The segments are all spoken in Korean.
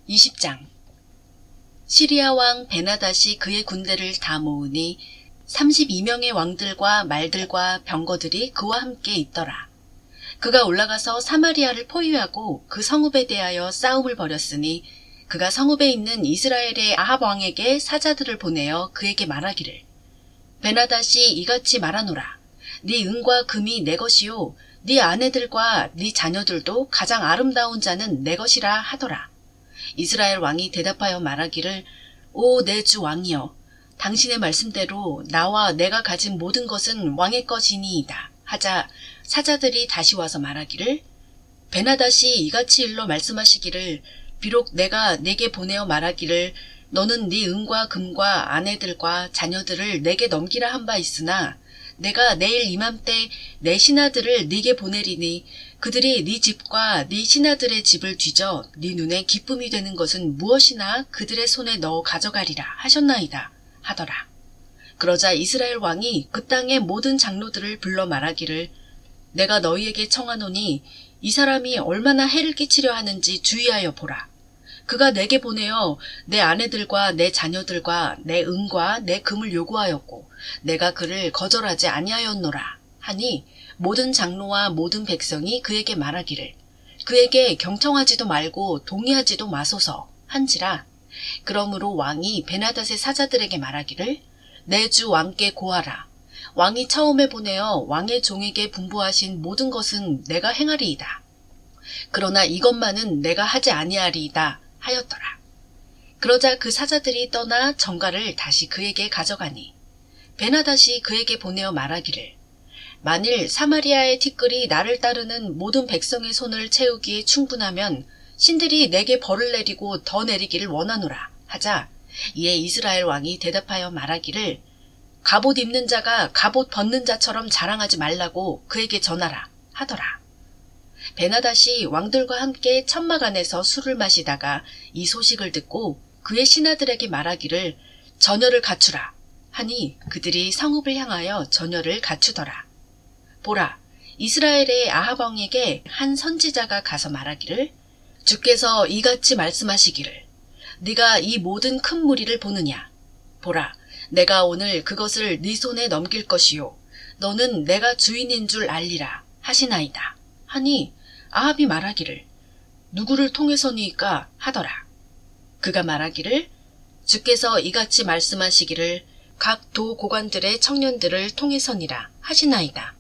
20장. 시리아 왕 베나닷이 그의 군대를 다 모으니 32명의 왕들과 말들과 병거들이 그와 함께 있더라. 그가 올라가서 사마리아를 포위하고 그 성읍에 대하여 싸움을 벌였으니 그가 성읍에 있는 이스라엘의 아합 왕에게 사자들을 보내어 그에게 말하기를, 베나닷이 이같이 말하노라. 네 은과 금이 내 것이요 네 아내들과 네 자녀들도 가장 아름다운 자는 내 것이라 하더라. 이스라엘 왕이 대답하여 말하기를, 오 내 주 왕이여, 당신의 말씀대로 나와 내가 가진 모든 것은 왕의 것이니이다 하자, 사자들이 다시 와서 말하기를, 베나닷이 이같이 일러 말씀하시기를, 비록 내가 내게 보내어 말하기를 너는 네 은과 금과 아내들과 자녀들을 내게 넘기라 한 바 있으나 내가 내일 이맘때 내 신하들을 네게 보내리니 그들이 네 집과 네 신하들의 집을 뒤져 네 눈에 기쁨이 되는 것은 무엇이나 그들의 손에 넣어 가져가리라 하셨나이다 하더라. 그러자 이스라엘 왕이 그 땅의 모든 장로들을 불러 말하기를, 내가 너희에게 청하노니 이 사람이 얼마나 해를 끼치려 하는지 주의하여 보라. 그가 내게 보내어 내 아내들과 내 자녀들과 내 은과 내 금을 요구하였고 내가 그를 거절하지 아니하였노라 하니, 모든 장로와 모든 백성이 그에게 말하기를, 그에게 경청하지도 말고 동의하지도 마소서 한지라. 그러므로 왕이 베나닷의 사자들에게 말하기를, 내 주 왕께 고하라. 왕이 처음에 보내어 왕의 종에게 분부하신 모든 것은 내가 행하리이다. 그러나 이것만은 내가 하지 아니하리이다 하였더라. 그러자 그 사자들이 떠나 전가를 다시 그에게 가져가니 베나닷이 그에게 보내어 말하기를, 만일 사마리아의 티끌이 나를 따르는 모든 백성의 손을 채우기에 충분하면 신들이 내게 벌을 내리고 더 내리기를 원하노라 하자, 이에 이스라엘 왕이 대답하여 말하기를, 갑옷 입는 자가 갑옷 벗는 자처럼 자랑하지 말라고 그에게 전하라 하더라. 베나닷이 왕들과 함께 천막 안에서 술을 마시다가 이 소식을 듣고 그의 신하들에게 말하기를, 전열을 갖추라 하니 그들이 성읍을 향하여 전열을 갖추더라. 보라, 이스라엘의 아합 왕에게 한 선지자가 가서 말하기를, 주께서 이같이 말씀하시기를, 네가 이 모든 큰 무리를 보느냐? 보라, 내가 오늘 그것을 네 손에 넘길 것이요 너는 내가 주인인 줄 알리라 하시나이다 하니, 아합이 말하기를, 누구를 통해서니까 하더라. 그가 말하기를, 주께서 이같이 말씀하시기를 각 도 고관들의 청년들을 통해서니라 하시나이다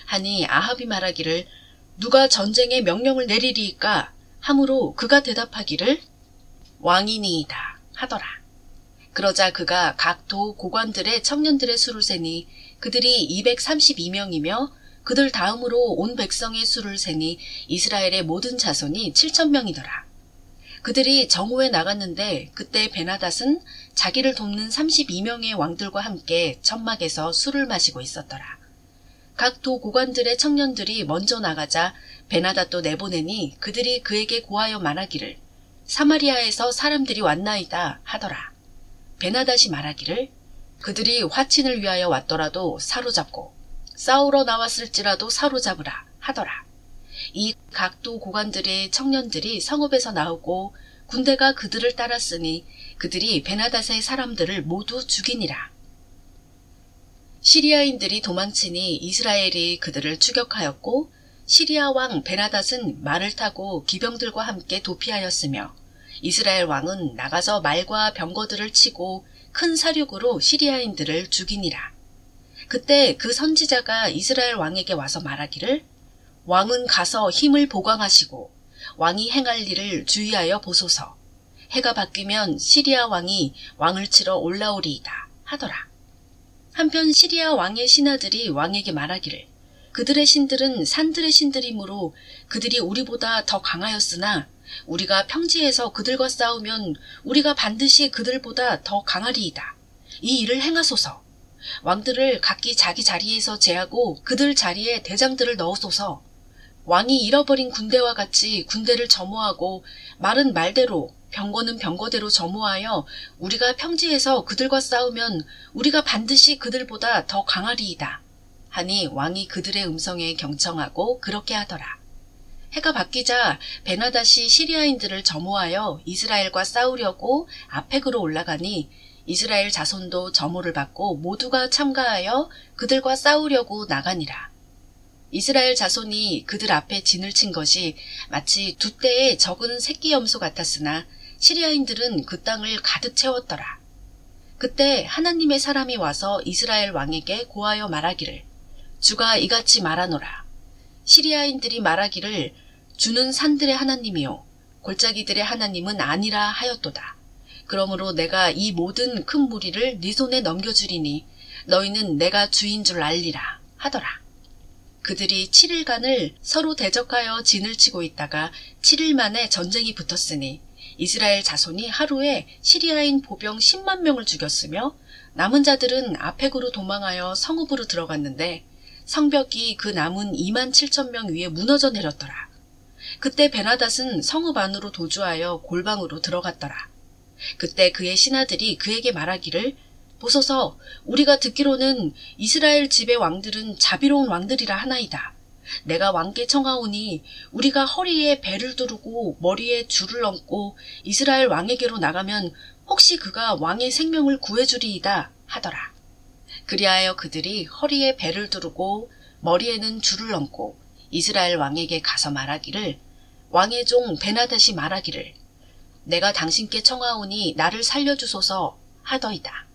하니, 아합이 말하기를, 누가 전쟁의 명령을 내리리이까 하므로 그가 대답하기를, 왕이니이다 하더라. 그러자 그가 각 도 고관들의 청년들의 수를 세니 그들이 232명이며 그들 다음으로 온 백성의 수를 세니 이스라엘의 모든 자손이 7,000명이더라. 그들이 정오에 나갔는데 그때 베나닷은 자기를 돕는 32명의 왕들과 함께 천막에서 술을 마시고 있었더라. 각 도 고관들의 청년들이 먼저 나가자 베나닷도 내보내니 그들이 그에게 고하여 말하기를, 사마리아에서 사람들이 왔나이다 하더라. 베나닷이 말하기를, 그들이 화친을 위하여 왔더라도 사로잡고 싸우러 나왔을지라도 사로잡으라 하더라. 이 각도 고관들의 청년들이 성읍에서 나오고 군대가 그들을 따랐으니 그들이 베나닷의 사람들을 모두 죽이니라. 시리아인들이 도망치니 이스라엘이 그들을 추격하였고 시리아 왕 베나닷은 말을 타고 기병들과 함께 도피하였으며 이스라엘 왕은 나가서 말과 병거들을 치고 큰 사륙으로 시리아인들을 죽이니라. 그때 그 선지자가 이스라엘 왕에게 와서 말하기를, 왕은 가서 힘을 보강하시고 왕이 행할 일을 주의하여 보소서. 해가 바뀌면 시리아 왕이 왕을 치러 올라오리이다 하더라. 한편 시리아 왕의 신하들이 왕에게 말하기를, 그들의 신들은 산들의 신들이므로 그들이 우리보다 더 강하였으나 우리가 평지에서 그들과 싸우면 우리가 반드시 그들보다 더 강하리이다. 이 일을 행하소서. 왕들을 각기 자기 자리에서 제하고 그들 자리에 대장들을 넣으소서. 왕이 잃어버린 군대와 같이 군대를 점호하고 말은 말대로 병거는 병거대로 점호하여 우리가 평지에서 그들과 싸우면 우리가 반드시 그들보다 더 강하리이다 하니, 왕이 그들의 음성에 경청하고 그렇게 하더라. 해가 바뀌자 베나닷이 시리아인들을 점호하여 이스라엘과 싸우려고 아펙으로 올라가니 이스라엘 자손도 점호를 받고 모두가 참가하여 그들과 싸우려고 나가니라. 이스라엘 자손이 그들 앞에 진을 친 것이 마치 두 떼의 적은 새끼 염소 같았으나 시리아인들은 그 땅을 가득 채웠더라. 그때 하나님의 사람이 와서 이스라엘 왕에게 고하여 말하기를 주가 이같이 말하노라. 시리아인들이 말하기를 주는 산들의 하나님이요 골짜기들의 하나님은 아니라 하였도다. 그러므로 내가 이 모든 큰 무리를 네 손에 넘겨주리니 너희는 내가 주인 줄 알리라 하더라. 그들이 7일간을 서로 대적하여 진을 치고 있다가 7일 만에 전쟁이 붙었으니 이스라엘 자손이 하루에 시리아인 보병 10만 명을 죽였으며 남은 자들은 아펙으로 도망하여 성읍으로 들어갔는데 성벽이 그 남은 2만 7천 명 위에 무너져 내렸더라. 그때 베나닷은 성읍 안으로 도주하여 골방으로 들어갔더라. 그때 그의 신하들이 그에게 말하기를 보소서 우리가 듣기로는 이스라엘 집의 왕들은 자비로운 왕들이라 하나이다. 내가 왕께 청하오니 우리가 허리에 배를 두르고 머리에 줄을 얹고 이스라엘 왕에게로 나가면 혹시 그가 왕의 생명을 구해주리이다 하더라. 그리하여 그들이 허리에 배를 두르고 머리에는 줄을 얹고 이스라엘 왕에게 가서 말하기를 왕의 종 베나닷이 말하기를 내가 당신께 청하오니 나를 살려주소서 하더이다.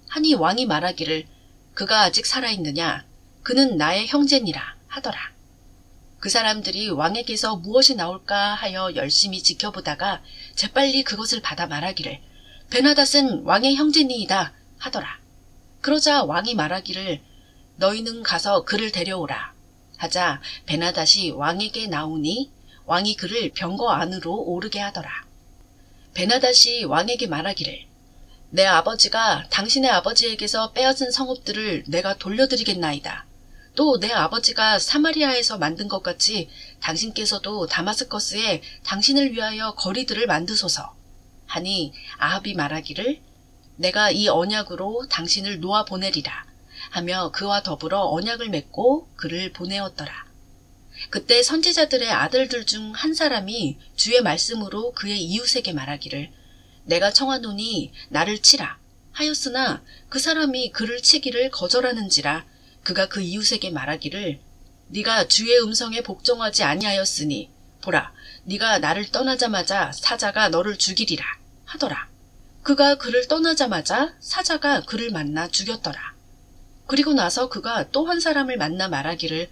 하니 왕이 말하기를 그가 아직 살아있느냐 그는 나의 형제니라 하더라. 그 사람들이 왕에게서 무엇이 나올까 하여 열심히 지켜보다가 재빨리 그것을 받아 말하기를 베나닷은 왕의 형제니이다 하더라. 그러자 왕이 말하기를 너희는 가서 그를 데려오라 하자 베나닷이 왕에게 나오니 왕이 그를 병거 안으로 오르게 하더라. 베나닷이 왕에게 말하기를 내 아버지가 당신의 아버지에게서 빼앗은 성읍들을 내가 돌려드리겠나이다. 또 내 아버지가 사마리아에서 만든 것 같이 당신께서도 다마스커스에 당신을 위하여 거리들을 만드소서 하니 아합이 말하기를 내가 이 언약으로 당신을 놓아 보내리라 하며 그와 더불어 언약을 맺고 그를 보내었더라. 그때 선지자들의 아들들 중 한 사람이 주의 말씀으로 그의 이웃에게 말하기를 내가 청하노니 나를 치라 하였으나 그 사람이 그를 치기를 거절하는지라 그가 그 이웃에게 말하기를 네가 주의 음성에 복종하지 아니하였으니 보라 네가 나를 떠나자마자 사자가 너를 죽이리라 하더라. 그가 그를 떠나자마자 사자가 그를 만나 죽였더라. 그리고 나서 그가 또 한 사람을 만나 말하기를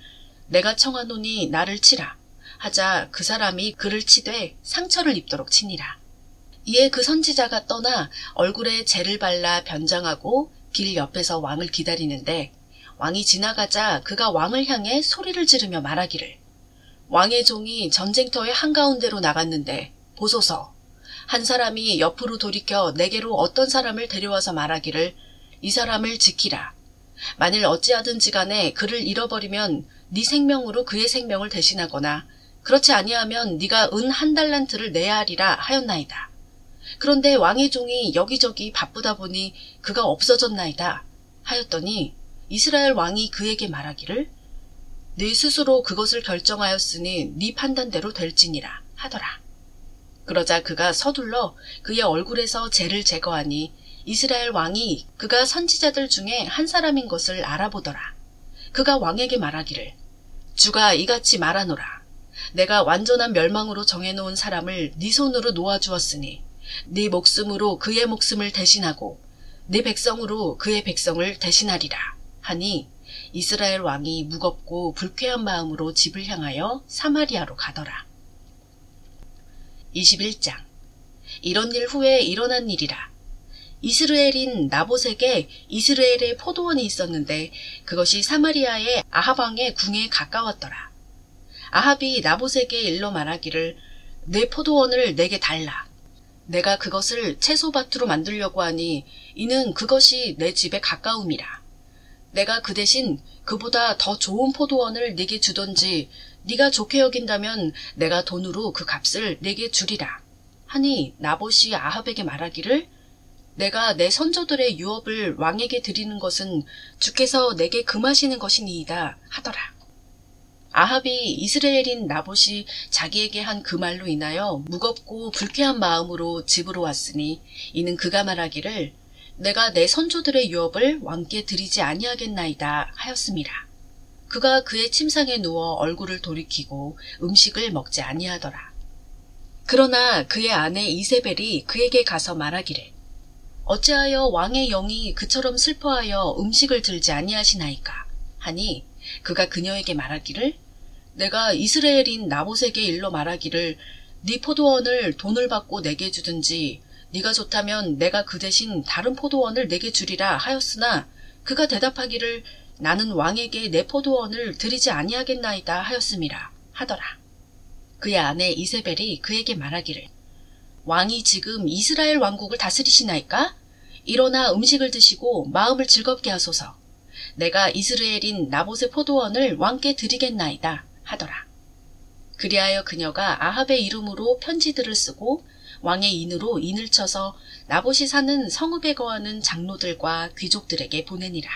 내가 청하노니 나를 치라 하자 그 사람이 그를 치되 상처를 입도록 치니라. 이에 그 선지자가 떠나 얼굴에 재를 발라 변장하고 길 옆에서 왕을 기다리는데 왕이 지나가자 그가 왕을 향해 소리를 지르며 말하기를 왕의 종이 전쟁터의 한가운데로 나갔는데 보소서 한 사람이 옆으로 돌이켜 내게로 어떤 사람을 데려와서 말하기를 이 사람을 지키라. 만일 어찌하든지 간에 그를 잃어버리면 네 생명으로 그의 생명을 대신하거나 그렇지 아니하면 네가 은 1달란트를 내야 하리라 하였나이다. 그런데 왕의 종이 여기저기 바쁘다 보니 그가 없어졌나이다 하였더니 이스라엘 왕이 그에게 말하기를 네 스스로 그것을 결정하였으니 네 판단대로 될지니라 하더라. 그러자 그가 서둘러 그의 얼굴에서 재를 제거하니 이스라엘 왕이 그가 선지자들 중에 한 사람인 것을 알아보더라. 그가 왕에게 말하기를 주가 이같이 말하노라. 내가 완전한 멸망으로 정해놓은 사람을 네 손으로 놓아주었으니 네 목숨으로 그의 목숨을 대신하고 네 백성으로 그의 백성을 대신하리라 하니 이스라엘 왕이 무겁고 불쾌한 마음으로 집을 향하여 사마리아로 가더라. 21장 이런 일 후에 일어난 일이라. 이스라엘인 나봇에게 이스라엘의 포도원이 있었는데 그것이 사마리아의 아합 왕의 궁에 가까웠더라. 아합이 나봇에게 일러 말하기를 내 포도원을 내게 달라. 내가 그것을 채소밭으로 만들려고 하니 이는 그것이 내 집에 가까움이라. 내가 그 대신 그보다 더 좋은 포도원을 네게 주던지 네가 좋게 여긴다면 내가 돈으로 그 값을 네게 주리라. 하니 나봇이 아합에게 말하기를 내가 내 선조들의 유업을 왕에게 드리는 것은 주께서 내게 금하시는 것이니이다 하더라. 아합이 이스라엘인 나봇이 자기에게 한 그 말로 인하여 무겁고 불쾌한 마음으로 집으로 왔으니 이는 그가 말하기를 내가 내 선조들의 유업을 왕께 드리지 아니하겠나이다 하였습니다. 그가 그의 침상에 누워 얼굴을 돌이키고 음식을 먹지 아니하더라. 그러나 그의 아내 이세벨이 그에게 가서 말하기를 어찌하여 왕의 영이 그처럼 슬퍼하여 음식을 들지 아니하시나이까 하니 그가 그녀에게 말하기를 내가 이스라엘인 나봇에게 일러 말하기를 네 포도원을 돈을 받고 내게 주든지 네가 좋다면 내가 그 대신 다른 포도원을 내게 주리라 하였으나 그가 대답하기를 나는 왕에게 내 포도원을 드리지 아니하겠나이다 하였음이라 하더라. 그의 아내 이세벨이 그에게 말하기를 왕이 지금 이스라엘 왕국을 다스리시나이까? 일어나 음식을 드시고 마음을 즐겁게 하소서. 내가 이스라엘인 나봇의 포도원을 왕께 드리겠나이다 하더라. 그리하여 그녀가 아합의 이름으로 편지들을 쓰고 왕의 인으로 인을 쳐서 나봇이 사는 성읍에 거하는 장로들과 귀족들에게 보내니라.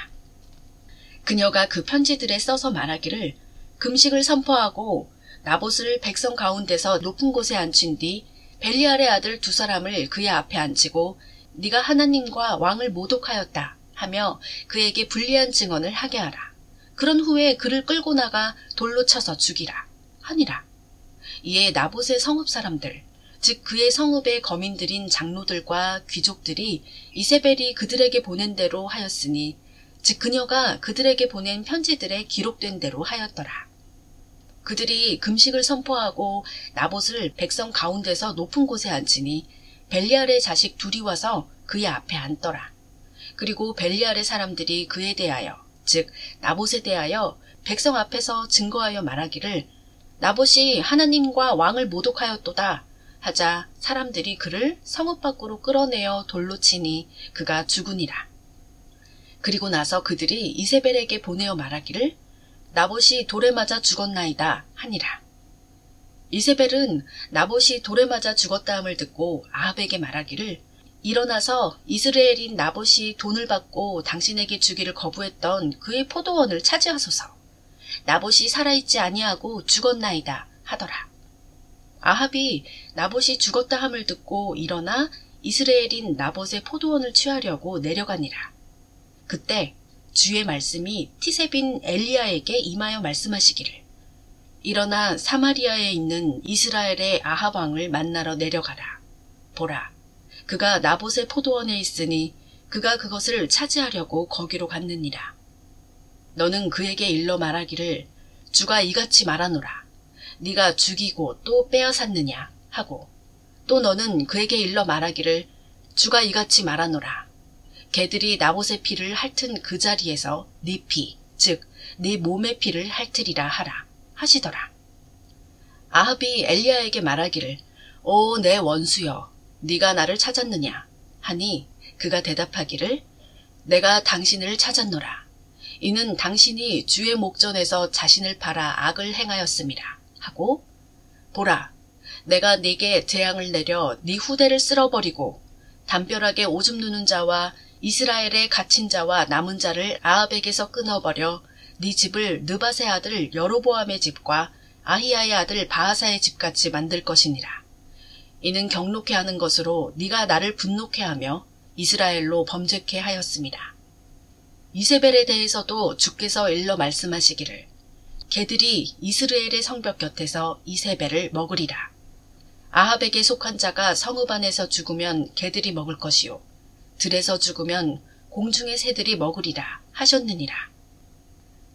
그녀가 그 편지들에 써서 말하기를 금식을 선포하고 나봇을 백성 가운데서 높은 곳에 앉힌 뒤 벨리알의 아들 두 사람을 그의 앞에 앉히고 네가 하나님과 왕을 모독하였다 하며 그에게 불리한 증언을 하게 하라. 그런 후에 그를 끌고 나가 돌로 쳐서 죽이라 하니라. 이에 나봇의 성읍 사람들 즉 그의 성읍의 거민들인 장로들과 귀족들이 이세벨이 그들에게 보낸 대로 하였으니 즉 그녀가 그들에게 보낸 편지들에 기록된 대로 하였더라. 그들이 금식을 선포하고 나봇을 백성 가운데서 높은 곳에 앉히니 벨리알의 자식 둘이 와서 그의 앞에 앉더라. 그리고 벨리알의 사람들이 그에 대하여 즉 나봇에 대하여 백성 앞에서 증거하여 말하기를 나봇이 하나님과 왕을 모독하였도다 하자 사람들이 그를 성읍 밖으로 끌어내어 돌로 치니 그가 죽으니라. 그리고 나서 그들이 이세벨에게 보내어 말하기를 나봇이 돌에 맞아 죽었나이다 하니라. 이세벨은 나봇이 돌에 맞아 죽었다함을 듣고 아합에게 말하기를 일어나서 이스라엘인 나봇이 돈을 받고 당신에게 주기를 거부했던 그의 포도원을 차지하소서. 나봇이 살아있지 아니하고 죽었나이다 하더라. 아합이 나봇이 죽었다 함을 듣고 일어나 이스라엘인 나봇의 포도원을 취하려고 내려가니라. 그때 주의 말씀이 티세빈 엘리야에게 임하여 말씀하시기를 일어나 사마리아에 있는 이스라엘의 아합 왕을 만나러 내려가라. 보라, 그가 나봇의 포도원에 있으니 그가 그것을 차지하려고 거기로 갔느니라. 너는 그에게 일러 말하기를 주가 이같이 말하노라. 네가 죽이고 또 빼앗았느냐 하고 또 너는 그에게 일러 말하기를 주가 이같이 말하노라. 개들이 나봇의 피를 핥은 그 자리에서 네 피, 즉 네 몸의 피를 핥으리라 하라 하시더라. 아합이 엘리야에게 말하기를 오 내 원수여, 네가 나를 찾았느냐 하니 그가 대답하기를 내가 당신을 찾았노라. 이는 당신이 주의 목전에서 자신을 팔아 악을 행하였음이라 하고 보라, 내가 네게 재앙을 내려 네 후대를 쓸어버리고 담벼락에 오줌 누는 자와 이스라엘의 갇힌 자와 남은 자를 아합에게서 끊어버려 네 집을 느밧의 아들 여로보암의 집과 아히야의 아들 바하사의 집같이 만들 것이니라. 이는 경록해 하는 것으로 네가 나를 분노케 하며 이스라엘로 범죄케 하였습니다. 이세벨에 대해서도 주께서 일러 말씀하시기를 개들이 이스라엘의 성벽 곁에서 이세벨을 먹으리라. 아합에게 속한 자가 성읍 안에서 죽으면 개들이 먹을 것이요 들에서 죽으면 공중의 새들이 먹으리라 하셨느니라.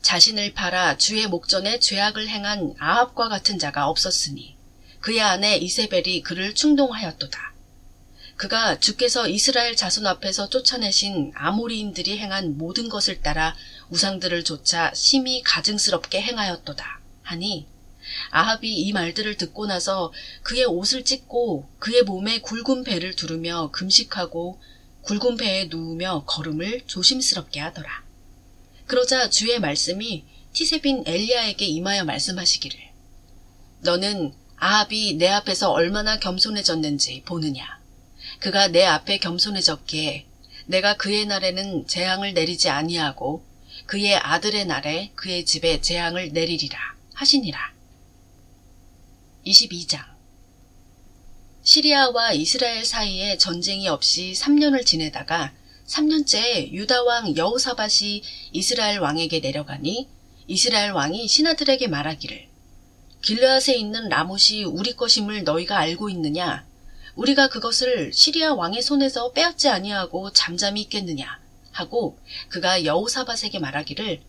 자신을 팔아 주의 목전에 죄악을 행한 아합과 같은 자가 없었으니 그의 아내 이세벨이 그를 충동하였도다. 그가 주께서 이스라엘 자손 앞에서 쫓아내신 아모리인들이 행한 모든 것을 따라 우상들을 쫓아 심히 가증스럽게 행하였도다 하니 아합이 이 말들을 듣고 나서 그의 옷을 찢고 그의 몸에 굵은 배를 두르며 금식하고 굵은 배에 누우며 걸음을 조심스럽게 하더라. 그러자 주의 말씀이 티세빈 엘리야에게 임하여 말씀하시기를 너는 아합이 내 앞에서 얼마나 겸손해졌는지 보느냐. 그가 내 앞에 겸손해졌기에 내가 그의 날에는 재앙을 내리지 아니하고 그의 아들의 날에 그의 집에 재앙을 내리리라 하시니라. 22장. 시리아와 이스라엘 사이에 전쟁이 없이 3년을 지내다가 3년째에 유다 왕 여호사밧이 이스라엘 왕에게 내려가니 이스라엘 왕이 신하들에게 말하기를 길르앗에 있는 라못이 우리 것임을 너희가 알고 있느냐? 우리가 그것을 시리아 왕의 손에서 빼앗지 아니하고 잠잠히 있겠느냐? 하고 그가 여호사밧에게 말하기를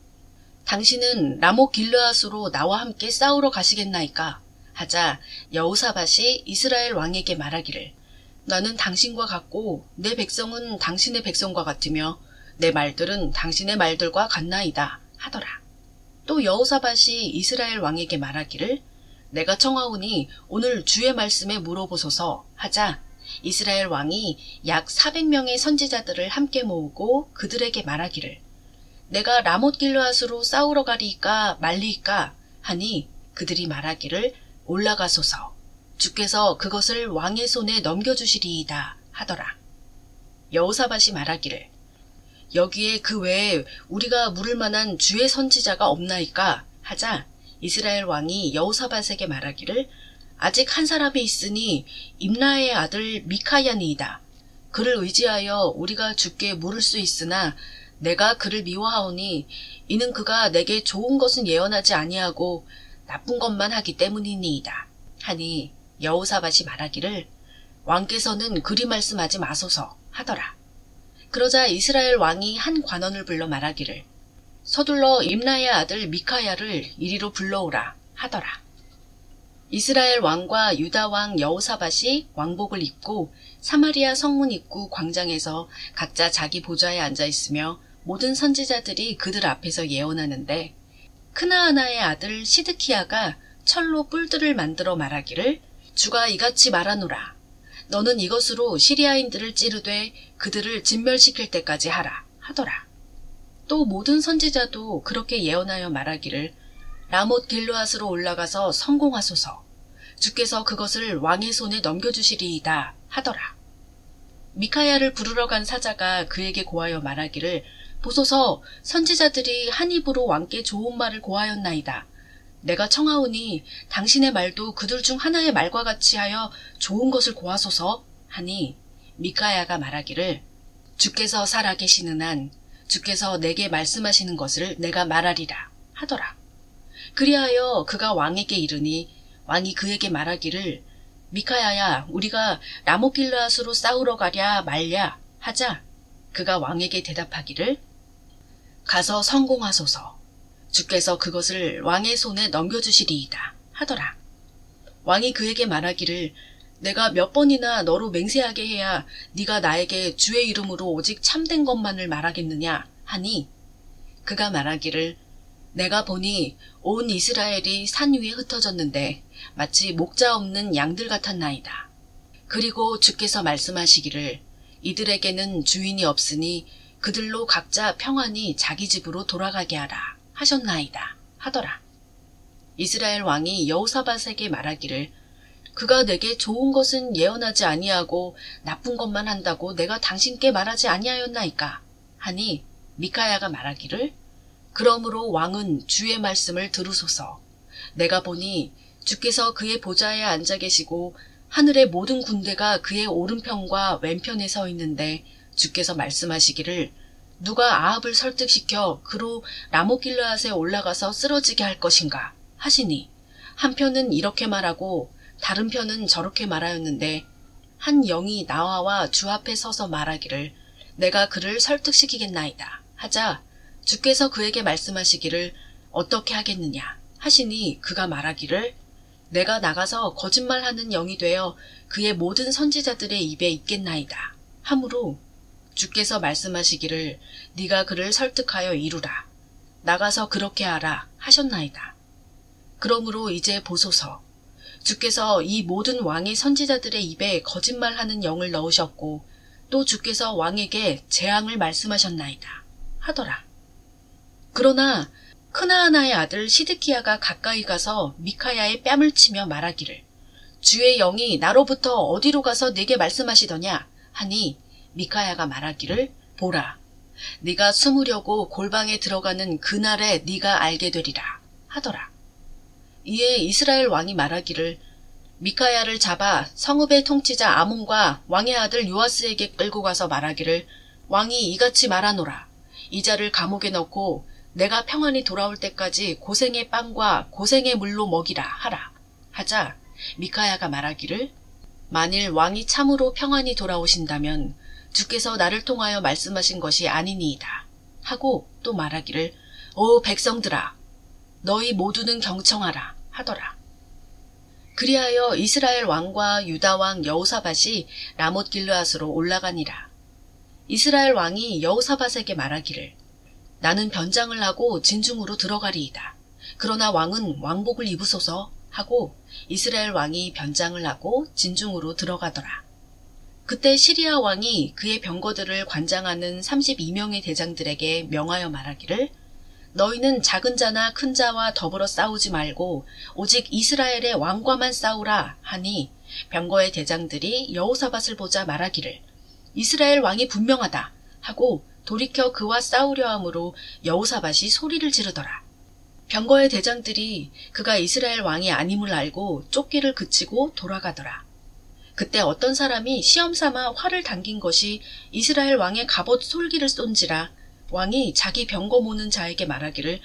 당신은 라못 길르앗으로 나와 함께 싸우러 가시겠나이까? 하자 여호사밧이 이스라엘 왕에게 말하기를 나는 당신과 같고 내 백성은 당신의 백성과 같으며 내 말들은 당신의 말들과 같나이다 하더라. 또 여호사밧이 이스라엘 왕에게 말하기를 내가 청하오니 오늘 주의 말씀에 물어보소서 하자 이스라엘 왕이 약 400명의 선지자들을 함께 모으고 그들에게 말하기를 내가 라못 길르앗으로 싸우러 가리이까 말리이까 하니 그들이 말하기를 올라가소서 주께서 그것을 왕의 손에 넘겨주시리이다 하더라. 여호사밧이 말하기를 여기에 그 외에 우리가 물을 만한 주의 선지자가 없나이까 하자 이스라엘 왕이 여호사밧에게 말하기를 아직 한 사람이 있으니 임나의 아들 미카야니이다. 그를 의지하여 우리가 주께 물을 수 있으나 내가 그를 미워하오니 이는 그가 내게 좋은 것은 예언하지 아니하고 나쁜 것만 하기 때문이니이다. 하니 여호사밧이 말하기를 왕께서는 그리 말씀하지 마소서 하더라. 그러자 이스라엘 왕이 한 관원을 불러 말하기를 서둘러 임나의 아들 미카야를 이리로 불러오라 하더라. 이스라엘 왕과 유다 왕 여호사밧이 왕복을 입고 사마리아 성문 입구 광장에서 각자 자기 보좌에 앉아 있으며 모든 선지자들이 그들 앞에서 예언하는데 크나아나의 아들 시드키야가 철로 뿔들을 만들어 말하기를 주가 이같이 말하노라. 너는 이것으로 시리아인들을 찌르되 그들을 진멸시킬 때까지 하라 하더라. 또 모든 선지자도 그렇게 예언하여 말하기를 라못 길르앗으로 올라가서 성공하소서. 주께서 그것을 왕의 손에 넘겨주시리이다 하더라. 미카야를 부르러 간 사자가 그에게 고하여 말하기를 보소서 선지자들이 한 입으로 왕께 좋은 말을 고하였나이다. 내가 청하오니 당신의 말도 그들 중 하나의 말과 같이 하여 좋은 것을 고하소서 하니 미카야가 말하기를 주께서 살아계시는 한 주께서 내게 말씀하시는 것을 내가 말하리라 하더라. 그리하여 그가 왕에게 이르니 왕이 그에게 말하기를 미카야야 우리가 라못 길르앗으로 싸우러 가랴 말랴 하자 그가 왕에게 대답하기를 가서 성공하소서. 주께서 그것을 왕의 손에 넘겨주시리이다 하더라. 왕이 그에게 말하기를 내가 몇 번이나 너로 맹세하게 해야 네가 나에게 주의 이름으로 오직 참된 것만을 말하겠느냐 하니 그가 말하기를 내가 보니 온 이스라엘이 산 위에 흩어졌는데 마치 목자 없는 양들 같았나이다. 그리고 주께서 말씀하시기를 이들에게는 주인이 없으니 그들로 각자 평안히 자기 집으로 돌아가게 하라 하셨나이다 하더라. 이스라엘 왕이 여호사밧에게 말하기를 그가 내게 좋은 것은 예언하지 아니하고 나쁜 것만 한다고 내가 당신께 말하지 아니하였나이까 하니 미카야가 말하기를 그러므로 왕은 주의 말씀을 들으소서. 내가 보니 주께서 그의 보좌에 앉아 계시고 하늘의 모든 군대가 그의 오른편과 왼편에 서 있는데 주께서 말씀하시기를 누가 아합을 설득시켜 그로 라못 길르앗에 올라가서 쓰러지게 할 것인가 하시니 한편은 이렇게 말하고 다른 편은 저렇게 말하였는데 한 영이 나와 주 앞에 서서 말하기를 내가 그를 설득시키겠나이다 하자 주께서 그에게 말씀하시기를 어떻게 하겠느냐 하시니 그가 말하기를 내가 나가서 거짓말하는 영이 되어 그의 모든 선지자들의 입에 있겠나이다 하므로 주께서 말씀하시기를 네가 그를 설득하여 이루라. 나가서 그렇게 하라 하셨나이다. 그러므로 이제 보소서. 주께서 이 모든 왕의 선지자들의 입에 거짓말하는 영을 넣으셨고 또 주께서 왕에게 재앙을 말씀하셨나이다 하더라. 그러나 크나아나의 아들 시드키야가 가까이 가서 미카야의 뺨을 치며 말하기를 주의 영이 나로부터 어디로 가서 네게 말씀하시더냐 하니 미카야가 말하기를 보라 네가 숨으려고 골방에 들어가는 그날에 네가 알게 되리라 하더라. 이에 이스라엘 왕이 말하기를 미카야를 잡아 성읍의 통치자 아몬과 왕의 아들 요아스에게 끌고 가서 말하기를 왕이 이같이 말하노라. 이 자를 감옥에 넣고 내가 평안히 돌아올 때까지 고생의 빵과 고생의 물로 먹이라 하라. 하자 미카야가 말하기를 만일 왕이 참으로 평안히 돌아오신다면 주께서 나를 통하여 말씀하신 것이 아니니이다. 하고 또 말하기를 오 백성들아 너희 모두는 경청하라 하더라. 그리하여 이스라엘 왕과 유다 왕 여호사밧이 라못 길르앗으로 올라가니라. 이스라엘 왕이 여호사밧에게 말하기를 나는 변장을 하고 진중으로 들어가리이다. 그러나 왕은 왕복을 입으소서 하고 이스라엘 왕이 변장을 하고 진중으로 들어가더라. 그때 시리아 왕이 그의 병거들을 관장하는 32명의 대장들에게 명하여 말하기를 너희는 작은 자나 큰 자와 더불어 싸우지 말고 오직 이스라엘의 왕과만 싸우라 하니 병거의 대장들이 여호사밧을 보자 말하기를 이스라엘 왕이 분명하다 하고 돌이켜 그와 싸우려 하므로 여호사밧이 소리를 지르더라. 병거의 대장들이 그가 이스라엘 왕이 아님을 알고 쫓기를 그치고 돌아가더라. 그때 어떤 사람이 시험삼아 활을 당긴 것이 이스라엘 왕의 갑옷 솔기를 쏜지라 왕이 자기 병거 모는 자에게 말하기를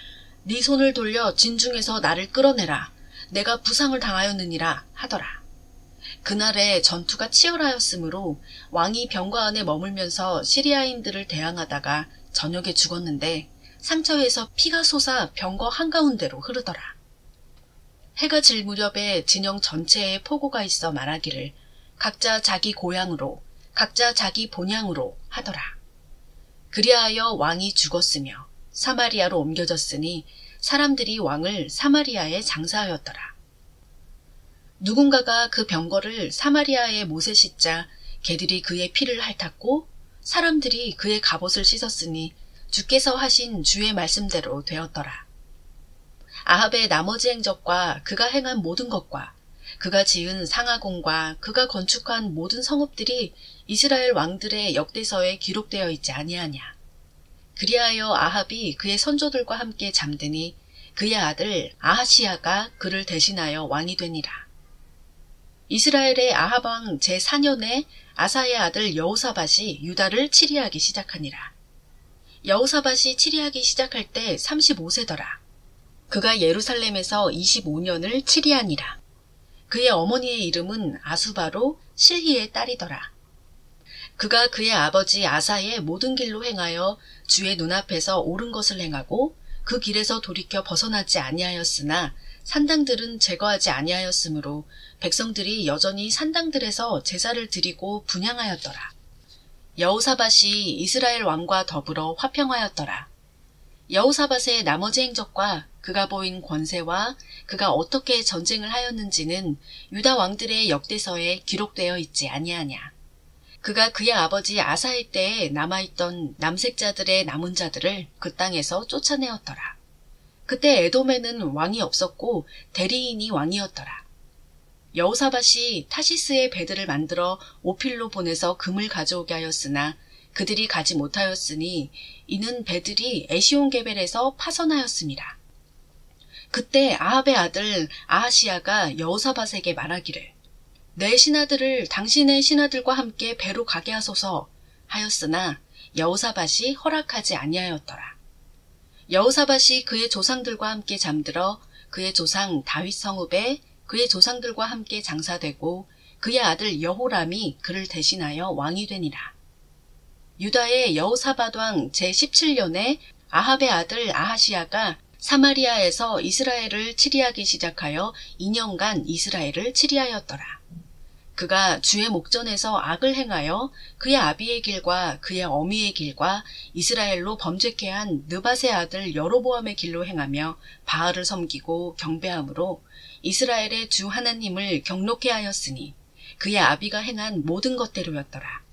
네 손을 돌려 진중에서 나를 끌어내라. 내가 부상을 당하였느니라 하더라. 그날에 전투가 치열하였으므로 왕이 병거 안에 머물면서 시리아인들을 대항하다가 저녁에 죽었는데 상처에서 피가 솟아 병거 한가운데로 흐르더라. 해가 질 무렵에 진영 전체에 포고가 있어 말하기를 각자 자기 고향으로 각자 자기 본향으로 하더라. 그리하여 왕이 죽었으며 사마리아로 옮겨졌으니 사람들이 왕을 사마리아에 장사하였더라. 누군가가 그 병거를 사마리아의 못에 싣자 개들이 그의 피를 핥았고 사람들이 그의 갑옷을 씻었으니 주께서 하신 주의 말씀대로 되었더라. 아합의 나머지 행적과 그가 행한 모든 것과 그가 지은 상하궁과 그가 건축한 모든 성읍들이 이스라엘 왕들의 역대서에 기록되어 있지 아니하냐. 그리하여 아합이 그의 선조들과 함께 잠드니 그의 아들 아하시야가 그를 대신하여 왕이 되니라. 이스라엘의 아합 왕 제4년에 아사의 아들 여호사밧이 유다를 치리하기 시작하니라. 여호사밧이 치리하기 시작할 때 35세더라. 그가 예루살렘에서 25년을 치리하니라. 그의 어머니의 이름은 아수바로 실히의 딸이더라. 그가 그의 아버지 아사의 모든 길로 행하여 주의 눈앞에서 옳은 것을 행하고 그 길에서 돌이켜 벗어나지 아니하였으나 산당들은 제거하지 아니하였으므로 백성들이 여전히 산당들에서 제사를 드리고 분향하였더라. 여호사밧이 이스라엘 왕과 더불어 화평하였더라. 여호사밧의 나머지 행적과 그가 보인 권세와 그가 어떻게 전쟁을 하였는지는 유다 왕들의 역대서에 기록되어 있지 아니하냐. 그가 그의 아버지 아사의 때에 남아있던 남색자들의 남은 자들을 그 땅에서 쫓아내었더라. 그때 에돔에는 왕이 없었고 대리인이 왕이었더라. 여호사밧이 타시스의 배들을 만들어 오필로 보내서 금을 가져오게 하였으나 그들이 가지 못하였으니 이는 배들이 에시온게벨에서 파선하였습니다. 그때 아합의 아들 아하시야가 여호사밧에게 말하기를 내 신하들을 당신의 신하들과 함께 배로 가게 하소서 하였으나 여호사밧이 허락하지 아니하였더라. 여호사밧이 그의 조상들과 함께 잠들어 그의 조상 다윗 성읍에 그의 조상들과 함께 장사되고 그의 아들 여호람이 그를 대신하여 왕이 되니라. 유다의 여호사밧 왕 제17년에 아합의 아들 아하시야가 사마리아에서 이스라엘을 치리하기 시작하여 2년간 이스라엘을 치리하였더라. 그가 주의 목전에서 악을 행하여 그의 아비의 길과 그의 어미의 길과 이스라엘로 범죄케 한 느밧의 아들 여로보암의 길로 행하며 바알을 섬기고 경배함으로 이스라엘의 주 하나님을 경록해 하였으니 그의 아비가 행한 모든 것대로였더라.